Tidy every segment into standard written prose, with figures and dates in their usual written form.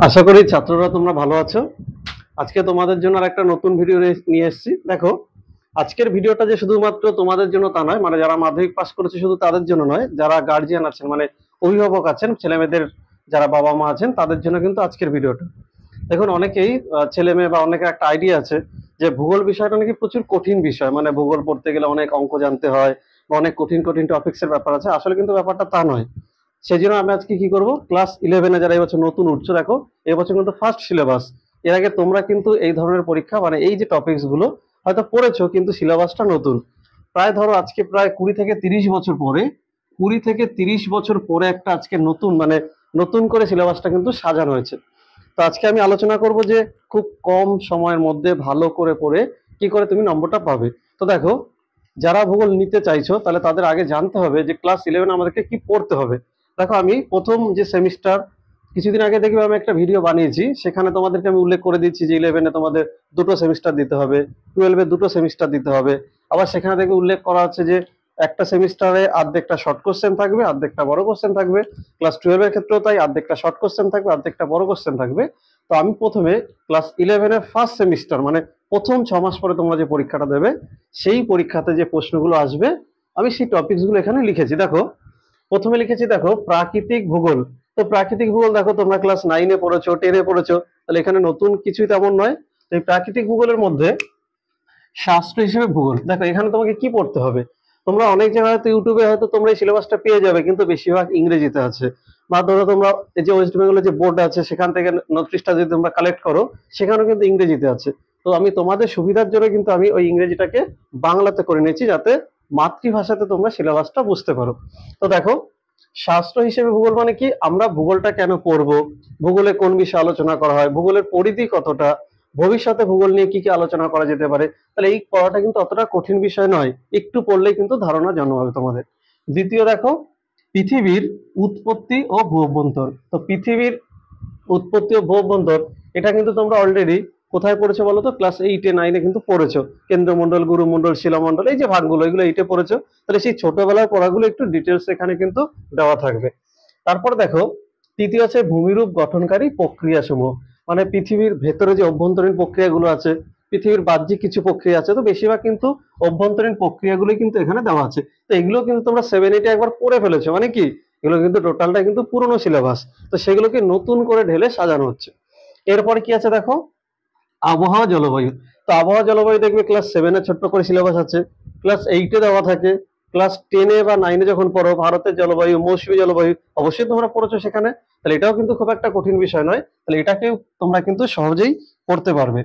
আশা করি ছাত্ররা তোমরা ভালো আছো। আজকে তোমাদের জন্য আর একটা নতুন ভিডিও নিয়ে এসেছি। দেখো, আজকের ভিডিওটা যে শুধুমাত্র তোমাদের জন্য তা নয়, মানে যারা মাধ্যমিক পাস করেছে শুধু তাদের জন্য নয়, যারা গার্জিয়ান আছেন মানে অভিভাবক আছেন, ছেলে মেয়েদের যারা বাবা মা আছেন তাদের জন্য কিন্তু আজকের ভিডিওটা। দেখুন, অনেকেই ছেলে মেয়ে বা অনেকের একটা আইডিয়া আছে যে ভূগোল বিষয়টা নাকি প্রচুর কঠিন বিষয়, মানে ভূগোল পড়তে গেলে অনেক অঙ্ক জানতে হয় বা অনেক কঠিন কঠিন টপিক্সের ব্যাপার আছে। আসলে কিন্তু ব্যাপারটা তা নয়। সেই জন্য আমি আজকে কি করব, ক্লাস 11-এ যারা এবছর নতুন উঠছো, দেখো এবছর কিন্তু ফার্স্ট সিলেবাস। এর আগে তোমরা কিন্তু এই ধরনের পরীক্ষা মানে এই যে টপিকস গুলো হয়তো পড়েছো, কিন্তু সিলেবাসটা নতুন। প্রায় ধরো আজকে প্রায় 20 থেকে 30 বছর পরে, 20 থেকে 30 বছর পরে একটা আজকে নতুন মানে নতুন করে সিলেবাসটা কিন্তু সাজানো হয়েছে। তো আজকে আমি আলোচনা করব যে খুব কম সময়ের মধ্যে ভালো করে পড়ে কি করে তুমি নম্বরটা পাবে। তো দেখো, যারা ভূগোল নিতে চাইছো তাহলে তাদের আগে জানতে হবে যে ক্লাস 11 আমাদেরকে কি পড়তে হবে। দেখো, আমি প্রথম যে সেমিস্টার কিছুদিন আগে দেখবে আমি একটা ভিডিও বানিয়েছি, সেখানে তোমাদেরকে আমি উল্লেখ করে দিচ্ছি যে 11-এ তোমাদের দুটো সেমিস্টার দিতে হবে, 12-এ দুটো সেমিস্টার দিতে হবে। আবার সেখানে থেকে উল্লেখ করা হচ্ছে যে একটা সেমিস্টারে অর্ধেকটা শর্ট কোশ্চেন থাকবে, অর্ধেকটা বড় কোশ্চেন থাকবে। ক্লাস 12-এর ক্ষেত্রেও তাই, অর্ধেকটা শর্ট কোশ্চেন থাকবে, অর্ধেকটা বড় কোশ্চেন থাকবে। তো আমি প্রথমে ক্লাস 11-এর ফার্স্ট সেমিস্টার মানে প্রথম 6 মাস পরে তোমরা যে পরীক্ষাটা দেবে, সেই পরীক্ষাতে যে প্রশ্নগুলো আসবে আমি সেই টপিকসগুলো এখানে লিখেছি। দেখো, প্রথমে লিখেছি দেখো প্রাকৃতিক ভূগোল। তো প্রাকৃতিক ভূগোল দেখো তোমরা ক্লাস 9-এ পড়েছো, 10-এ পড়েছো, তাহলে এখানে নতুন কিছুই তেমন নয়। তো এই প্রাকৃতিক ভূগোলের মধ্যে শাস্ত্র হিসেবে ভূগোল, দেখো এখানে তোমাকে কি পড়তে হবে। তোমরা অনেক জায়গায় হয়তো ইউটিউবে হয়তো তোমরা এই সিলেবাসটা পেয়ে যাবে, কিন্তু বেশিরভাগ ইংরেজিতে আছে। বা ধরো তোমরা এই যে ওয়েস্ট বেঙ্গলের যে বোর্ড আছে সেখান থেকে নোটিশটা যদি তোমরা কালেক্ট করো, সেখানেও কিন্তু ইংরেজিতে আছে। তো আমি তোমাদের সুবিধার জন্য কিন্তু আমি ওই ইংরেজিটাকে বাংলাতে করে নিয়েছি, যাতে মাতৃভাষাতে তোমরা সিলেবাসটা বুঝতে পারো। তো দেখো, শাস্ত্র হিসেবে ভূগোল মানে কি, আমরা ভূগোলটা কেন পড়বো, ভূগোলে কোন বিষয়ে আলোচনা করা হয়, ভূগোলের পরিধি কতটা, ভবিষ্যতে ভূগোল নিয়ে কি কি আলোচনা করা যেতে পারে। তাহলে এই পড়াটা কিন্তু অতটা কঠিন বিষয় নয়, একটু পড়লেই কিন্তু ধারণা জন্মাবে তোমাদের। দ্বিতীয় দেখো, পৃথিবীর উৎপত্তি ও ভূঅভ্যন্তর। তো পৃথিবীর উৎপত্তি ও ভূঅভ্যন্তর, এটা কিন্তু তোমরা অলরেডি কোথায় পড়েছো বলো তো, ক্লাস 8-9-এ কিন্তু পড়েছো। কেন্দ্রমণ্ডল, গুরুমণ্ডল, শিলামণ্ডল, এই যে ভাগগুলো এগুলো 8-এ পড়েছো। তাহলে সেই ছোটবেলার পড়াগুলো একটু ডিটেলস এখানে কিন্তু দেওয়া থাকবে। তারপর দেখো, তৃতীয় আছে ভূমিরূপ গঠনকারী প্রক্রিয়া সমূহ। মানে পৃথিবীর ভেতরে যে অভ্যন্তরীণ প্রক্রিয়াগুলো আছে, পৃথিবীর বাহ্যিক কিছু প্রক্রিয়া আছে, তো বেশিরভাগ কিন্তু অভ্যন্তরীণ প্রক্রিয়াগুলোই কিন্তু এখানে দেওয়া আছে। তো এগুলো কিন্তু তোমরা 7-8-এ একবার পড়ে ফেলেছো, মানে কি এগুলো কিন্তু টোটালটা কিন্তু পুরনো সিলেবাস। তো সেগুলোকে নতুন করে ঢেলে সাজানো হচ্ছে। এরপরে কি আছে দেখো, আবহাওয়া জলবায়ু। তো আবহাওয়া জলবায়ু দেখবে ক্লাস 7-এ ছোট্ট করে সিলেবাস আছে, ক্লাস 8-এ দেওয়া থাকে, ক্লাস 10-এ বা 9-এ যখন পড়ো ভারতের জলবায়ু, মৌসুমী জলবায়ু অবশ্যই তোমরা পড়েছো সেখানে। তাহলে এটাও কিন্তু খুব একটা কঠিন বিষয় নয়, তাহলে এটাকেও তোমরা কিন্তু সহজেই পড়তে পারবে।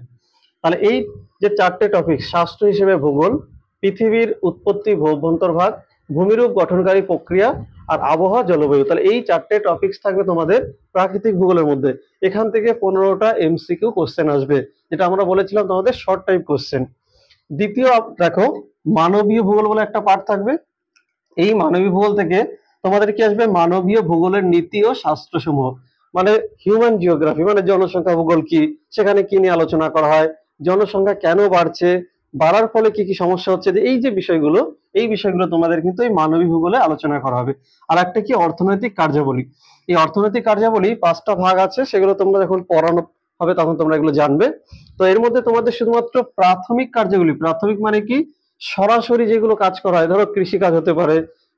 তাহলে এই যে চারটে টপিক, শাস্ত্র হিসেবে ভূগোল, পৃথিবীর উৎপত্তি ভূঅভ্যন্তর ভাগ, ভূমিরূপ গঠনকারী প্রক্রিয়া, আর আবহাওয়া জলবায়ু, তাহলে এই চারটে টপিকস থাকবে তোমাদের প্রাকৃতিক ভূগোলের মধ্যে। এখান থেকে 15টা এমসিকিউ কোশ্চেন আসবে, যেটা আমরা বলেছিলাম তোমাদের শর্ট টাইপ কোশ্চেন। দ্বিতীয় দেখো, মানবীয় ভূগোল বলে একটা পার্ট থাকবে। এই মানবীয় ভূগোল থেকে তোমাদের কি আসবে, মানবীয় ভূগোলের নীতি ও শাস্ত্রসমূহ। মানে হিউম্যান জিওগ্রাফি, মানে জনসংখ্যা ভূগোল কি, সেখানে কি নিয়ে আলোচনা করা হয়, জনসংখ্যা কেন বাড়ছে, বাড়ার ফলে কি কি সমস্যা হচ্ছে, যে এই যে বিষয়গুলো, এই বিষয়গুলো তোমাদের কিন্তু এই মানবীয় ভূগোলে আলোচনা করা হবে। আর একটা কি, অর্থনৈতিক কার্যাবলী। এই অর্থনৈতিক কার্যাবলী 5টা ভাগ আছে, সেগুলো তোমরা যখন পড়ানো হবে তখন তোমরা এগুলো জানবে। তো এর মধ্যে তোমাদের শুধুমাত্র প্রাথমিক কার্যগুলি, প্রাথমিক মানে কি, সরাসরি যেগুলো কাজ করা হয়, ধরো কৃষি কাজ হতে পারে,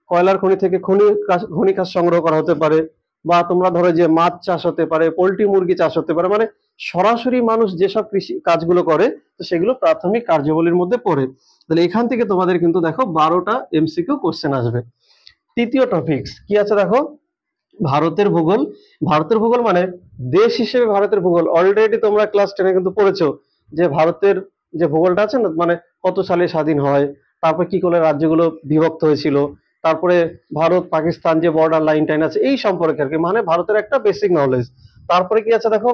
কয়লার খনি থেকে খনি কাজ সংগ্রহ করা হতে পারে, বা তোমরা ধরো যে মাছ চাষ হতে পারে, পোল্ট্রি মুরগি চাষ হতে পারে, মানে সরাসরি মানুষ যেসব কৃষি কাজগুলো করে, তো সেগুলো প্রাথমিক কার্যাবলীর মধ্যে পড়ে। তাহলে এখান থেকে তোমাদের কিন্তু দেখো 12টা এমসিকিউ কোশ্চেন আসবে। তৃতীয় টপিকস কি আছে দেখো, ভারতের ভূগোল। ভারতের ভূগোল মানে দেশ হিসেবে ভারতের ভূগোল অলরেডি তোমরা ক্লাস 10-এ কিন্তু পড়েছো, যে ভারতের যে ভূগোলটা আছে না, মানে কত সালে স্বাধীন হয়, তারপর কি করে রাজ্যগুলো বিভক্ত হয়েছিল, তারপরে ভারত পাকিস্তান যে বর্ডার লাইন টাইন আছে এই সম্পর্কে আর কি, মানে ভারতের একটা বেসিক নলেজ। তারপরে কি আছে দেখো,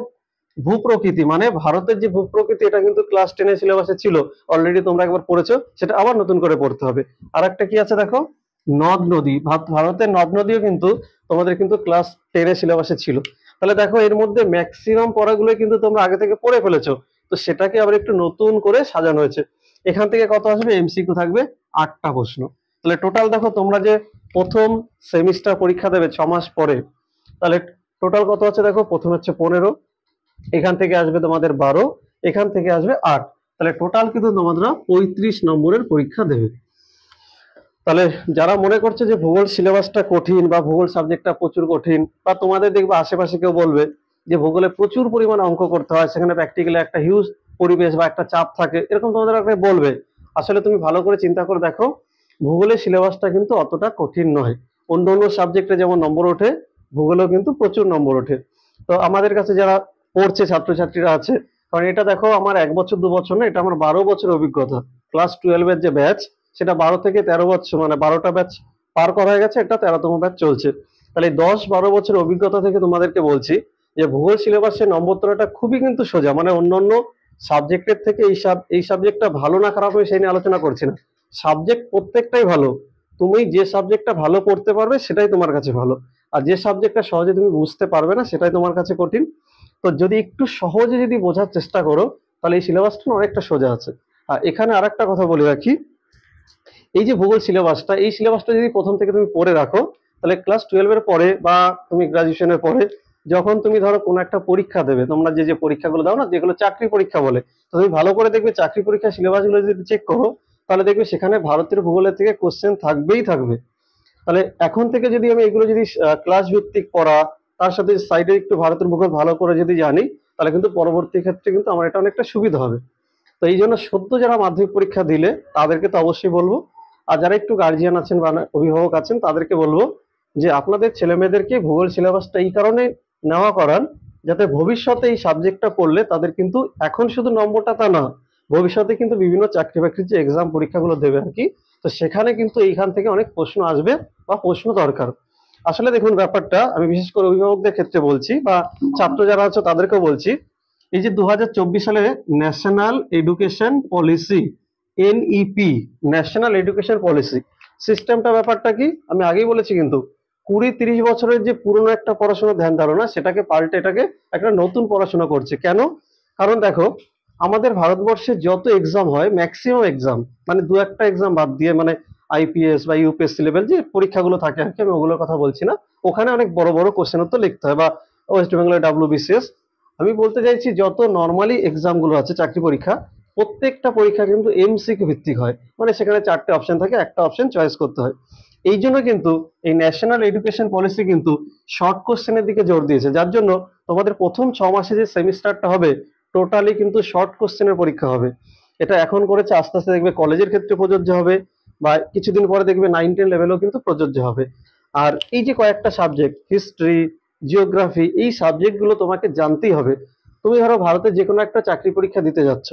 ভূপ্রকৃতি, মানে ভারতের যে ভূপ্রকৃতি, এটা কিন্তু ক্লাস 10-এর সিলেবাসে ছিল, অলরেডি তোমরা একবার পড়েছো, সেটা আবার নতুন করে পড়তে হবে। আর একটা কি আছে দেখো, নদ নদী। ভারতের নদ নদীও কিন্তু তোমাদের কিন্তু ক্লাস 10-এর সিলেবাসে ছিল। তাহলে দেখো, এর মধ্যে ম্যাক্সিমাম পড়াগুলো কিন্তু তোমরা আগে থেকে পড়ে ফেলেছো, তো সেটাকে আবার একটু নতুন করে সাজানো হয়েছে। এখান থেকে কত আসবে, এমসিকিউ থাকবে 8টা প্রশ্ন। তাহলে টোটাল দেখো, তোমরা যে প্রথম সেমিস্টার পরীক্ষা দেবে 6 মাস পরে, তাহলে টোটাল কত আছে দেখো, প্রথমে হচ্ছে 15, এখান থেকে আসবে তোমাদের 12, এখান থেকে আসবে 8, তাহলে টোটাল কিন্তু তোমরা 35 নম্বরের পরীক্ষা দেবে। তাহলে যারা মনে করছে যে ভূগোল সিলেবাসটা কঠিন বা ভূগোল সাবজেক্টটা প্রচুর কঠিন, বা তোমাদের দেখবে আশেপাশে কেউ বলবে যে ভূগোলে প্রচুর পরিমাণে অঙ্ক করতে হয়, সেখানে প্র্যাকটিক্যালি একটা হিউজ পরিবেশ বা একটা চাপ থাকে, এরকম তোমাদের একটা বলবে। আসলে তুমি ভালো করে চিন্তা করে দেখো, ভূগোলের সিলেবাসটা কিন্তু অতটা কঠিন নয়। অন্য অন্য সাবজেক্টে যেমন নম্বর ওঠে, ভূগোলেও কিন্তু প্রচুর নম্বর ওঠে। তো আমাদের কাছে যারা পড়ছে ছাত্রছাত্রীরা আছে, কারণ এটা দেখো আমার 1 বছর 2 বছর না, এটা আমার 12 বছর অভিজ্ঞতা। ক্লাস 12-এর যে ব্যাচ, সেটা 12 থেকে 13 বছর, মানে 12টা ব্যাচ পার করা হয়ে গেছে, এটা 13তম ব্যাচ চলছে। তাহলে 10-12 বছরের অভিজ্ঞতা থেকে তোমাদেরকে বলছি যে ভূগোল সিলেবাসের নম্বর তোলাটা খুবই কিন্তু সোজা। মানে অন্যান্য সাবজেক্টের থেকে এই সাবজেক্টটা ভালো না খারাপ হবে সেই নিয়ে আলোচনা করছি না, সাবজেক্ট প্রত্যেকটাই ভালো। তুমি যে সাবজেক্টটা ভালো পড়তে পারবে সেটাই তোমার কাছে ভালো, আর যে সাবজেক্টটা সহজে তুমি বুঝতে পারবে না সেটাই তোমার কাছে কঠিন। তো যদি একটু সহজে যদি বোঝার চেষ্টা করো, তাহলে এই সিলেবাসটা অনেকটা সোজা আছে। আর এখানে আরেকটা কথা বলে রাখি, এই যে ভূগোল সিলেবাসটা, এই সিলেবাসটা যদি প্রথম থেকে তুমি পড়ে রাখো, তাহলে ক্লাস 12-এর পরে বা তুমি গ্রাজুয়েশনের পরে যখন তুমি ধরো কোনো একটা পরীক্ষা দেবে, তোমরা যে যে পরীক্ষাগুলো দাও না, যেগুলো চাকরি পরীক্ষা বলে, তো তুমি ভালো করে দেখবে চাকরি পরীক্ষার সিলেবাসগুলো যদি চেক করো, তাহলে দেখবে সেখানে ভারতের ভূগোলের থেকে কোশ্চেন থাকবেই থাকবে। তাহলে এখন থেকে যদি আমি এগুলো যদি ক্লাস ভিত্তিক পড়া, তার সাথে সাইডে একটু ভারতের ভূগোল ভালো করে যদি জানি, তাহলে কিন্তু পরবর্তী ক্ষেত্রে কিন্তু আমার এটা অনেকটা সুবিধা হবে। তো এই জন্য সদ্য যারা মাধ্যমিক পরীক্ষা দিলে তাদেরকে তো অবশ্যই বলবো, আর যারা একটু গার্জিয়ান আছেন বা অভিভাবক আছেন তাদেরকে বলবো যে আপনাদের ছেলে মেয়েদেরকে ভূগোল সিলেবাসটা এই কারণে নেওয়া করান, যাতে ভবিষ্যতে এই সাবজেক্টটা পড়লে তাদের কিন্তু এখন শুধু নম্বরটা তা না, ভবিষ্যতে কিন্তু বিভিন্ন চাকরি বাকরির যে এক্সাম পরীক্ষাগুলো দেবে আর কি, তো সেখানে কিন্তু এইখান থেকে অনেক প্রশ্ন আসবে বা প্রশ্ন দরকার। আসলে দেখুন ব্যাপারটা আমি বিশেষ করে অভিভাবকদের ক্ষেত্রে বলছি বা ছাত্র যারা আছে তাদেরকেও বলছি, এই যে 2024 সালে national education policy, NEP, national education policy সিস্টেমটা ব্যাপারটা কি আমি আগেই বলেছি, কিন্তু 20-30 বছরের যে পুরনো একটা পড়াশোনার ধ্যান ধারণা সেটাকে পাল্টে এটাকে একটা নতুন পড়াশোনা করছে। কেন? কারণ দেখো আমাদের ভারতবর্ষে যত এক্সাম হয়, ম্যাক্সিমাম এক্সাম, মানে দু একটা এক্সাম বাদ দিয়ে, মানে আইপিএস বা ইউপিএসসি লেভেল যে পরীক্ষাগুলো থাকে আর কি, আমি ওগুলোর কথা বলছি না, ওখানে অনেক বড় বড় কোশ্চেন উত্তর লিখতে হয়, বা ওয়েস্ট বেঙ্গলের ডাব্লিউবিসিএস। আমি বলতে চাইছি যত নর্মালি এক্সাম গুলো আছে চাকরি পরীক্ষা, প্রত্যেকটা পরীক্ষা কিন্তু এমসিকিউ ভিত্তিক হয়, মানে সেখানে 4টে অপশন থাকে, একটা অপশন চয়েস করতে হয়। এই জন্য কিন্তু এই ন্যাশনাল এডুকেশন পলিসি কিন্তু শর্ট কোশ্চেনের দিকে জোর দিয়েছে, যার জন্য তোমাদের প্রথম 6 মাসে যে সেমিস্টারটা হবে টোটালি কিন্তু শর্ট কোশ্চেনের পরীক্ষা হবে। এটা এখন করেছে, আস্তে আস্তে দেখবে কলেজের ক্ষেত্রে প্রযোজ্য হবে, বা কিছুদিন পরে দেখবে 9-10 লেভেলেও কিন্তু প্রযোজ্য হবে। আর এই যে কয়েকটা সাবজেক্ট, হিস্ট্রি, জিওগ্রাফি, এই সাবজেক্টগুলো তোমাকে জানতেই হবে। তুমি ধরো ভারতে যে কোনো একটা চাকরি পরীক্ষা দিতে যাচ্ছ,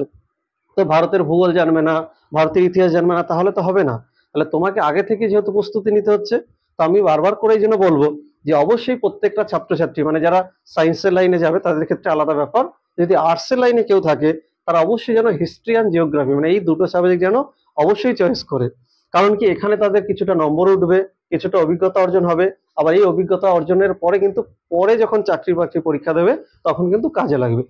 তো ভারতের ভূগোল জানবে না, ভারতের ইতিহাস জানবে না, তাহলে তো হবে না। তাহলে তোমাকে আগে থেকে যেহেতু প্রস্তুতি নিতে হচ্ছে, তো আমি বারবার করে এই জন্য বলবো যে অবশ্যই প্রত্যেকটা ছাত্রছাত্রী, মানে যারা সায়েন্সের লাইনে যাবে তাদের ক্ষেত্রে আলাদা ব্যাপার, যদি আর্টসের লাইনে কেউ থাকে তারা অবশ্যই যেন হিস্ট্রি অ্যান্ড জিওগ্রাফি, মানে এই দুটো সাবজেক্ট যেন অবশ্যই চয়েস করে। কারণ কি এখানে তাদের কিছুটা নম্বর উঠবে, কিছুটা অভিজ্ঞতা অর্জন হবে, আবার এই অভিজ্ঞতা অর্জনের পরে কিন্তু পরে যখন চাকরি বাকরি পরীক্ষা দেবে তখন কিন্তু কাজে লাগবে।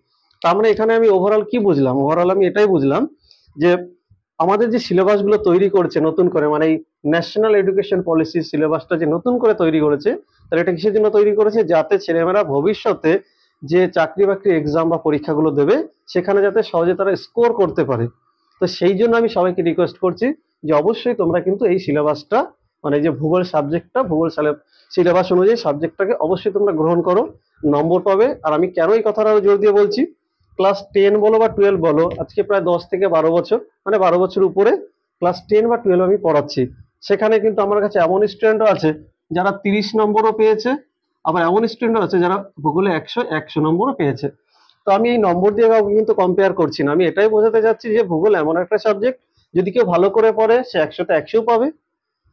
তার মানে এখানে আমি ওভারঅল কি বুঝলাম, ওভারঅল আমি এটাই বুঝলাম যে আমাদের যে সিলেবাস গুলো তৈরি করছে নতুন করে, মানে এই ন্যাশনাল এডুকেশন পলিসি সিলেবাসটা যে নতুন করে তৈরি করেছে, তাহলে এটা কিসের জন্য তৈরি করেছে, যাতে ছেলেমেয়েরা ভবিষ্যতে যে চাকরি বাকরি এক্সাম বা পরীক্ষাগুলো দেবে সেখানে যাতে সহজে তারা স্কোর করতে পারে। তো সেই জন্য আমি সবাইকে রিকোয়েস্ট করছি যে অবশ্যই তোমরা কিন্তু এই সিলেবাসটা, মানে যে ভূগোল সাবজেক্টটা, ভূগোল সিলেবাস অনুযায়ী সাবজেক্টটাকে অবশ্যই তোমরা গ্রহণ করো, নম্বর পাবে। আর আমি কেন এই কথাটা আরো জোর দিয়ে বলছি, ক্লাস 10 বলো বা 12 বলো, আজকে প্রায় 10 থেকে 12 বছর, মানে 12 বছর উপরে ক্লাস 10 বা 12 আমি পড়াচ্ছি। সেখানে কিন্তু আমার কাছে এমন স্টুডেন্টও আছে যারা 30 নম্বরও পেয়েছে, আবার এমন স্টুডেন্টও আছে যারা ভূগোলে 100 নম্বরও পেয়েছে। তো আমি এই নম্বর দিয়ে কাউকে কিন্তু কম্পেয়ার করছি না, আমি এটাই বোঝাতে চাচ্ছি যে ভূগোল এমন একটা সাবজেক্ট, যদি কেউ ভালো করে পড়ে সে 100তে 100 পাবে,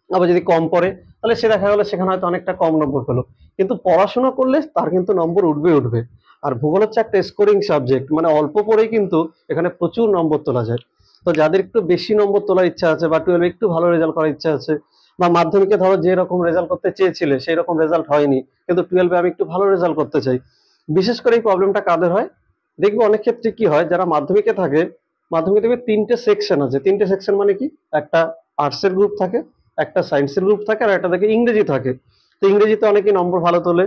আবার যদি কম পড়ে তাহলে সে দেখা গেলো সেখানে হয়তো অনেকটা কম নম্বর পেলো, কিন্তু পড়াশোনা করলে তার কিন্তু নম্বর উঠবে উঠবে। আর ভূগোল হচ্ছে একটা স্কোরিং সাবজেক্ট, মানে অল্প পড়েই কিন্তু এখানে প্রচুর নম্বর তোলা যায়। তো যাদের একটু বেশি নম্বর তোলার ইচ্ছা আছে, বা 12 একটু ভালো রেজাল্ট করার ইচ্ছা আছে, বা মাধ্যমিকে ধরো যে রকম রেজাল্ট করতে চেয়েছিলে সেই রকম রেজাল্ট হয়নি, কিন্তু 12-এ আমি একটু ভালো রেজাল্ট করতে চাই, বিশেষ করে এই প্রবলেমটা কাদের হয়, দেখবে অনেক ক্ষেত্রে কি হয়, যারা মাধ্যমিকে থাকে, মাধ্যমিকে দেখবে 3টে সেকশন আছে। 3টে সেকশন মানে কি, একটা আর্টসের গ্রুপ থাকে, একটা সায়েন্সের গ্রুপ থাকে, আর একটা থেকে ইংরেজি থাকে। তো ইংরেজিতে অনেকে নম্বর ভালো তোলে,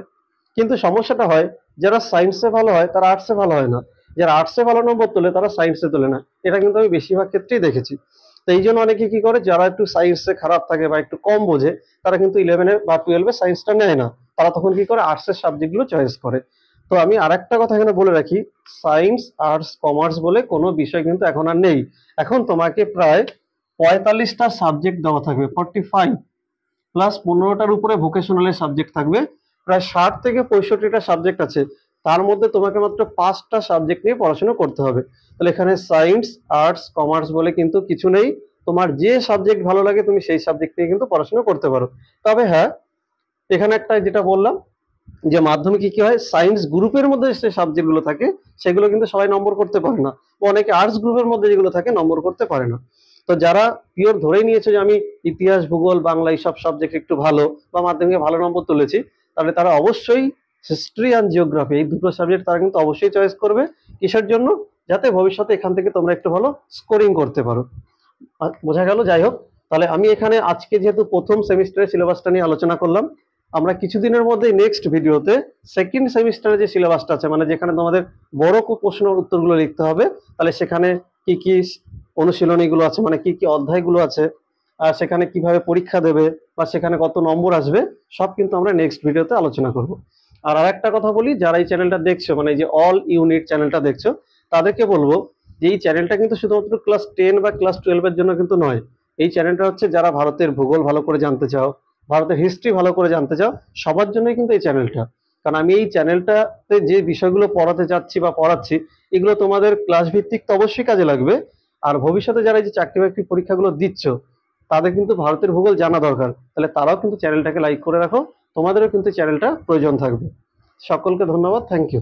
কিন্তু সমস্যাটা হয় যারা সায়েন্সে ভালো হয় তারা আর্টসে ভালো হয় না, যারা আর্টসে ভালো নম্বর তোলে তারা সায়েন্সে তোলে না। এটা কিন্তু আমি বেশিরভাগ ক্ষেত্রেই দেখেছি। তো এই জন্য অনেকে কি করে, যারা একটু সায়েন্সে খারাপ থাকে বা একটু কম বোঝে, তারা কিন্তু 11-এ বা 12-এ সায়েন্সটা নেয় না, তারা তখন কি করে আর্টসের সাবজেক্টগুলো চয়েস করে। তো আমি আরেকটা কথা এখানে বলে রাখি, সায়েন্স আর্টস কমার্স বলে কোনো বিষয় কিন্তু এখন আর নেই। এখন তোমাকে প্রায় 45টা সাবজেক্ট দেওয়া থাকবে, 45 প্লাস 15টার উপরে ভোকেশনালের সাবজেক্ট থাকবে। প্রায় 60 থেকে 65টা সাবজেক্ট আছে, তার মধ্যে তোমাকে মাত্র 5টা সাবজেক্ট নিয়ে পড়াশোনা করতে হবে। তাহলে এখানে সায়েন্স আর্টস কমার্স বলে কিন্তু কিছু নেই, তোমার যে সাবজেক্ট ভালো লাগে তুমি সেই সাবজেক্ট নিয়ে কিন্তু পড়াশোনা করতে পারো। তবে হ্যাঁ, এখানে একটা যেটা বললাম যে মাধ্যমিকে কি হয়, সায়েন্স গ্রুপের মধ্যে যে সাবজেক্টগুলো থাকে সেগুলো কিন্তু সবাই নম্বর করতে পারে না, বা অনেকে আর্টস গ্রুপের মধ্যে যেগুলো থাকে নম্বর করতে পারে না। তো যারা পিওর ধরেই নিয়েছে যে আমি ইতিহাস ভূগোল বাংলা এইসব সাবজেক্ট একটু ভালো বা মাধ্যমিকে ভালো নম্বর তুলেছি, তাহলে তারা অবশ্যই হিস্ট্রি অ্যান্ড জিওগ্রাফি এই দুটো সাবজেক্ট তারা কিন্তু অবশ্যই চয়েস করবে। কিসের জন্য? যাতে ভবিষ্যতে এখান থেকে তোমরা একটু ভালো স্কোরিং করতে পারো। বোঝা গেল? যাই হোক, তাহলে আমি এখানে আজকে যেহেতু প্রথম সেমিস্টারের সিলেবাসটা নিয়ে আলোচনা করলাম, আমরা কিছুদিনের মধ্যেই নেক্সট ভিডিওতে সেকেন্ড সেমিস্টারের যে সিলেবাসটা আছে, মানে যেখানে তোমাদের বড় প্রশ্নের উত্তরগুলো লিখতে হবে, তাহলে সেখানে কি কি অনুশীলনীগুলো আছে, মানে কি কি অধ্যায়গুলো আছে, আর সেখানে কিভাবে পরীক্ষা দেবে বা সেখানে কত নম্বর আসবে, সব কিন্তু আমরা নেক্সট ভিডিওতে আলোচনা করব। আর আরেকটা কথা বলি, যারা এই চ্যানেলটা দেখছো, মানে এই যে অল ইউনিট চ্যানেলটা দেখছো, তাদেরকে বলবো যে এই চ্যানেলটা কিন্তু শুধুমাত্র ক্লাস 10 বা ক্লাস 12 এর জন্য কিন্তু নয়। এই চ্যানেলটা হচ্ছে যারা ভারতের ভূগোল ভালো করে জানতে চাও, ভারতের হিস্ট্রি ভালো করে জানতে চাও, সবার জন্যই কিন্তু এই চ্যানেলটা। কারণ আমি এই চ্যানেলটাতে যে বিষয়গুলো পড়াতে যাচ্ছি বা পড়াচ্ছি, এগুলো তোমাদের ক্লাস ভিত্তিক তো অবশ্যই কাজে লাগবে। আর ভবিষ্যতে যারা এই যে চাকরি বাকরি পরীক্ষাগুলো দিচ্ছ, তাদের কিন্তু ভারতের ভূগোল জানা দরকার, তাহলে তারাও কিন্তু চ্যানেলটাকে লাইক করে রাখো, তোমাদেরও কিন্তু চ্যানেলটা প্রয়োজন থাকবে। সকলকে ধন্যবাদ, থ্যাংক ইউ।